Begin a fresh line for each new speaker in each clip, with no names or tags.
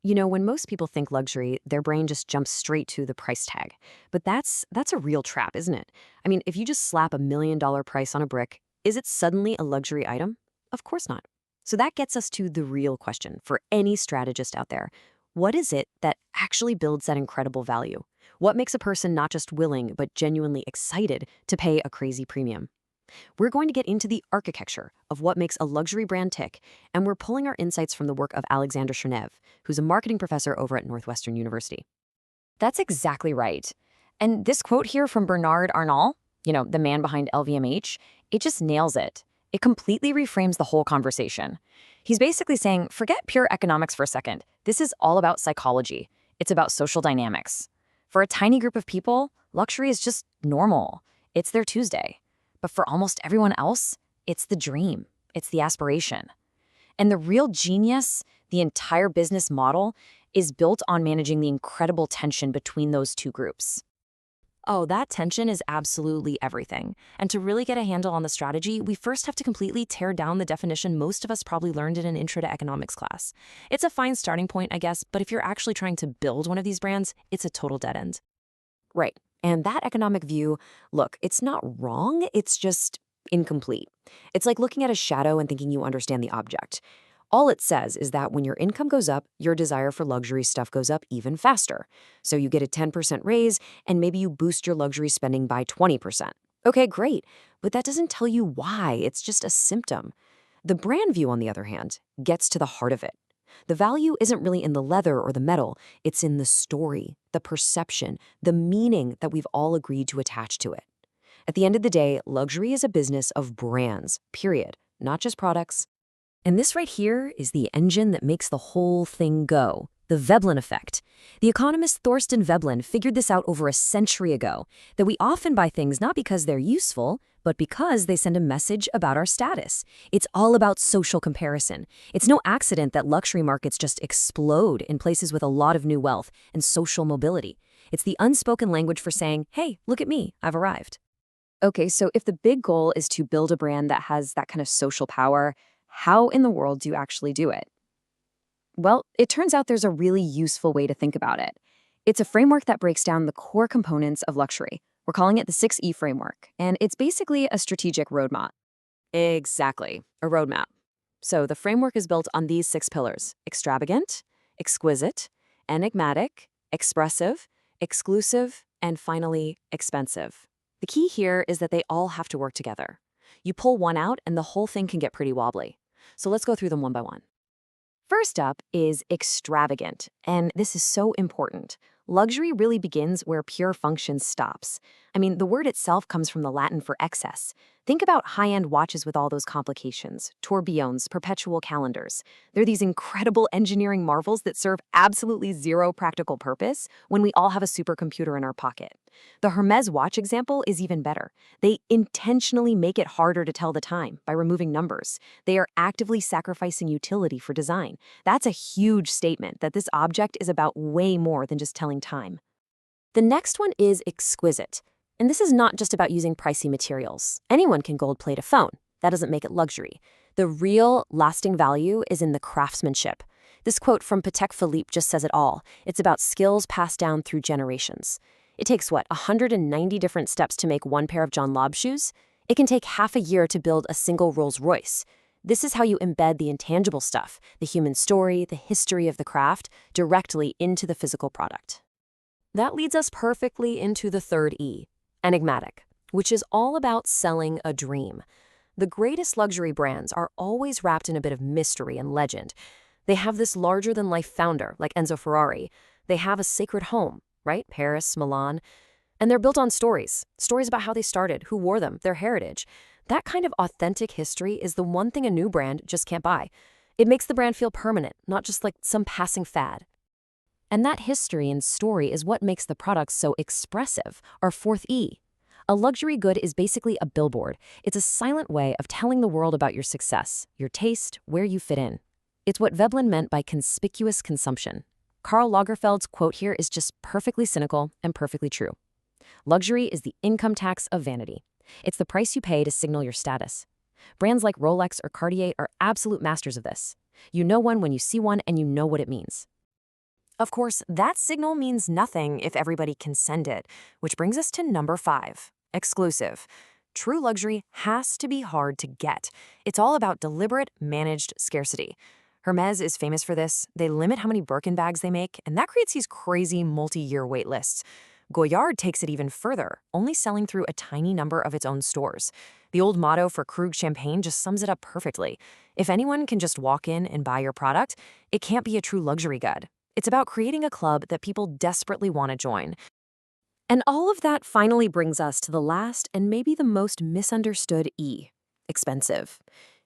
When most people think luxury, their brain just jumps straight to the price tag. But that's a real trap, isn't it? I mean, if you just slap $1 million price on a brick, is it suddenly a luxury item? Of course not. So that gets us to the real question for any strategist out there. What is it that actually builds that incredible value? What makes a person not just willing, but genuinely excited to pay a crazy premium? We're going to get into the architecture of what makes a luxury brand tick, and we're pulling our insights from the work of Alexander Chernev, who's a marketing professor over at Northwestern University.
That's exactly right. And this quote here from Bernard Arnault, the man behind LVMH, it just nails it. It completely reframes the whole conversation. He's basically saying, forget pure economics for a second. This is all about psychology. It's about social dynamics. For a tiny group of people, luxury is just normal. It's their Tuesday. But for almost everyone else, it's the dream. It's the aspiration. And the real genius, the entire business model, is built on managing the incredible tension between those two groups.
Oh, that tension is absolutely everything. And to really get a handle on the strategy, we first have to completely tear down the definition most of us probably learned in an intro to economics class. It's a fine starting point, I guess, but if you're actually trying to build one of these brands, it's a total dead end.
Right. And that economic view, look, it's not wrong, it's just incomplete. It's like looking at a shadow and thinking you understand the object. All it says is that when your income goes up, your desire for luxury stuff goes up even faster. So you get a 10% raise, and maybe you boost your luxury spending by 20%. Okay, great. But that doesn't tell you why, it's just a symptom. The brand view, on the other hand, gets to the heart of it. The value isn't really in the leather or the metal, it's in the story, the perception, the meaning that we've all agreed to attach to it. At the end of the day, luxury is a business of brands, period, not just products. And this right here is the engine that makes the whole thing go, the Veblen effect. The economist Thorsten Veblen figured this out over a century ago, that we often buy things not because they're useful, but because they send a message about our status. It's all about social comparison. It's no accident that luxury markets just explode in places with a lot of new wealth and social mobility. It's the unspoken language for saying, hey, look at me, I've arrived. Okay, so if the big goal is to build a brand that has that kind of social power, how in the world do you actually do it? Well, it turns out there's a really useful way to think about it. It's a framework that breaks down the core components of luxury. We're calling it the 6E framework, and it's basically a strategic roadmap. Exactly, a roadmap. So the framework is built on these 6 pillars: extravagant, exquisite, enigmatic, expressive, exclusive, and finally, expensive. The key here is that they all have to work together. You pull one out and the whole thing can get pretty wobbly. So let's go through them one by one. First up is extravagant, and this is so important. Luxury really begins where pure function stops. I mean, the word itself comes from the Latin for excess. Think about high-end watches with all those complications, tourbillons, perpetual calendars. They're these incredible engineering marvels that serve absolutely zero practical purpose when we all have a supercomputer in our pocket. The Hermes watch example is even better. They intentionally make it harder to tell the time by removing numbers. They are actively sacrificing utility for design. That's a huge statement that this object is about way more than just telling time. The next one is exquisite. And this is not just about using pricey materials. Anyone can gold plate a phone. That doesn't make it luxury. The real lasting value is in the craftsmanship. This quote from Patek Philippe just says it all. It's about skills passed down through generations. It takes, 190 different steps to make one pair of John Lobb shoes? It can take half a year to build a single Rolls Royce. This is how you embed the intangible stuff, the human story, the history of the craft, directly into the physical product. That leads us perfectly into the third E, enigmatic, which is all about selling a dream. The greatest luxury brands are always wrapped in a bit of mystery and legend. They have this larger-than-life founder, like Enzo Ferrari. They have a sacred home, right? Paris, Milan. And they're built on stories about how they started, who wore them, their heritage. That kind of authentic history is the one thing a new brand just can't buy. It makes the brand feel permanent, not just like some passing fad. And that history and story is what makes the product so expressive, our fourth E. A luxury good is basically a billboard. It's a silent way of telling the world about your success, your taste, where you fit in. It's what Veblen meant by conspicuous consumption. Karl Lagerfeld's quote here is just perfectly cynical and perfectly true. Luxury is the income tax of vanity. It's the price you pay to signal your status. Brands like Rolex or Cartier are absolute masters of this. You know one when you see one and you know what it means. Of course, that signal means nothing if everybody can send it, which brings us to number 5, exclusive. True luxury has to be hard to get. It's all about deliberate, managed scarcity. Hermes is famous for this. They limit how many Birkin bags they make, and that creates these crazy multi-year wait lists. Goyard takes it even further, only selling through a tiny number of its own stores. The old motto for Krug Champagne just sums it up perfectly. If anyone can just walk in and buy your product, it can't be a true luxury good. It's about creating a club that people desperately want to join. And all of that finally brings us to the last and maybe the most misunderstood E, expensive.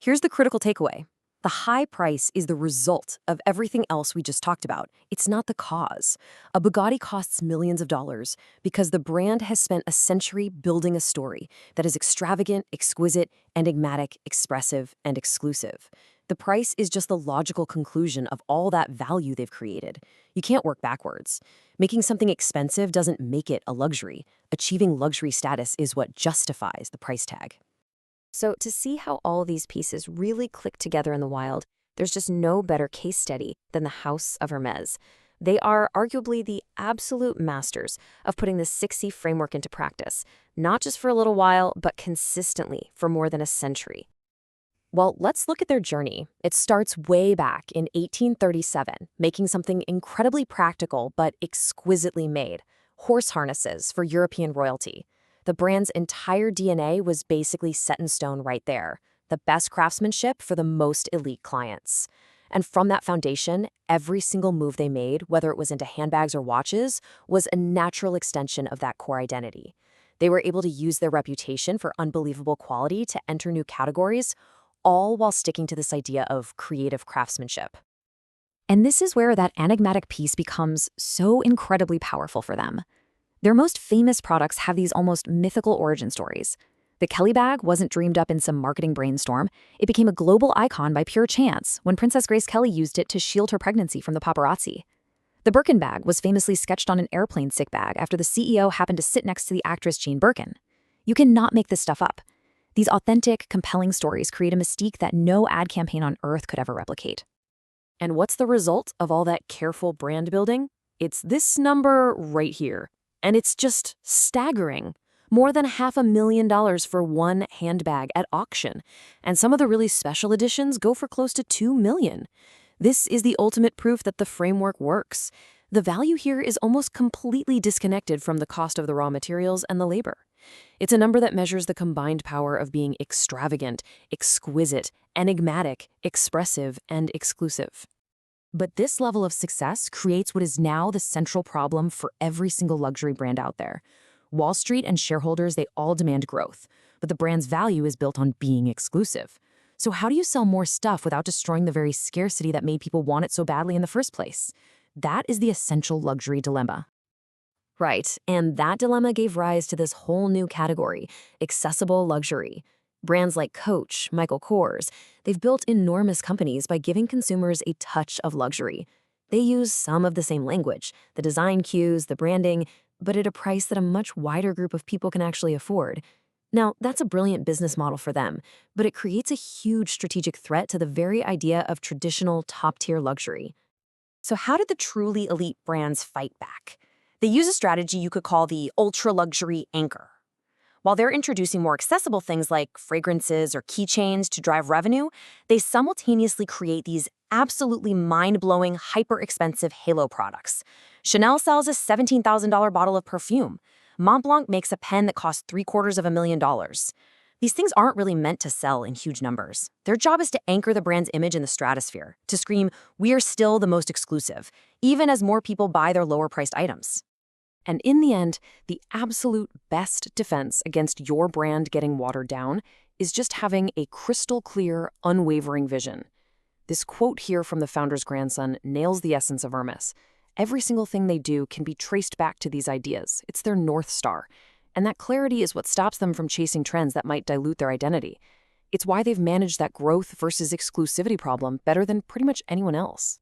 Here's the critical takeaway. The high price is the result of everything else we just talked about. It's not the cause. A Bugatti costs millions of dollars because the brand has spent a century building a story that is extravagant, exquisite, enigmatic, expressive, and exclusive. The price is just the logical conclusion of all that value they've created. You can't work backwards. Making something expensive doesn't make it a luxury. Achieving luxury status is what justifies the price tag.
So to see how all these pieces really click together in the wild, there's just no better case study than the House of Hermes. They are arguably the absolute masters of putting the 6C framework into practice, not just for a little while, but consistently for more than a century. Well, let's look at their journey. It starts way back in 1837, making something incredibly practical but exquisitely made, horse harnesses for European royalty. The brand's entire DNA was basically set in stone right there, the best craftsmanship for the most elite clients. And from that foundation, every single move they made, whether it was into handbags or watches, was a natural extension of that core identity. They were able to use their reputation for unbelievable quality to enter new categories, all while sticking to this idea of creative craftsmanship. And this is where that enigmatic piece becomes so incredibly powerful for them. Their most famous products have these almost mythical origin stories. The Kelly bag wasn't dreamed up in some marketing brainstorm. It became a global icon by pure chance when Princess Grace Kelly used it to shield her pregnancy from the paparazzi. The Birkin bag was famously sketched on an airplane sick bag after the CEO happened to sit next to the actress Jean Birkin. You cannot make this stuff up. These authentic, compelling stories create a mystique that no ad campaign on earth could ever replicate.
And what's the result of all that careful brand building? It's this number right here. And it's just staggering. More than $500,000 for one handbag at auction. And some of the really special editions go for close to $2 million. This is the ultimate proof that the framework works. The value here is almost completely disconnected from the cost of the raw materials and the labor. It's a number that measures the combined power of being extravagant, exquisite, enigmatic, expressive, and exclusive. But this level of success creates what is now the central problem for every single luxury brand out there. Wall Street and shareholders, they all demand growth, but the brand's value is built on being exclusive. So how do you sell more stuff without destroying the very scarcity that made people want it so badly in the first place? That is the essential luxury dilemma. Right, and that dilemma gave rise to this whole new category, accessible luxury. Brands like Coach, Michael Kors, they've built enormous companies by giving consumers a touch of luxury. They use some of the same language, the design cues, the branding, but at a price that a much wider group of people can actually afford. Now, that's a brilliant business model for them, but it creates a huge strategic threat to the very idea of traditional top-tier luxury. So how did the truly elite brands fight back? They use a strategy you could call the ultra-luxury anchor. While they're introducing more accessible things like fragrances or keychains to drive revenue, they simultaneously create these absolutely mind-blowing, hyper-expensive halo products. Chanel sells a $17,000 bottle of perfume. Montblanc makes a pen that costs $750,000. These things aren't really meant to sell in huge numbers. Their job is to anchor the brand's image in the stratosphere, to scream, "We are still the most exclusive," even as more people buy their lower-priced items. And in the end, the absolute best defense against your brand getting watered down is just having a crystal clear, unwavering vision. This quote here from the founder's grandson nails the essence of Hermes. Every single thing they do can be traced back to these ideas. It's their North Star. And that clarity is what stops them from chasing trends that might dilute their identity. It's why they've managed that growth versus exclusivity problem better than pretty much anyone else.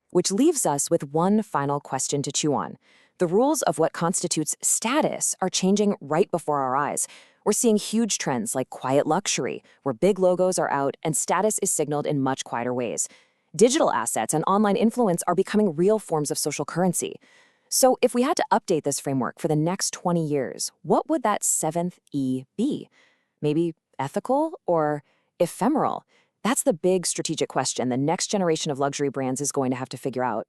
Which leaves us with one final question to chew on. The rules of what constitutes status are changing right before our eyes. We're seeing huge trends like quiet luxury, where big logos are out and status is signaled in much quieter ways. Digital assets and online influence are becoming real forms of social currency. So if we had to update this framework for the next 20 years, what would that seventh E be? Maybe ethical or ephemeral? That's the big strategic question the next generation of luxury brands is going to have to figure out.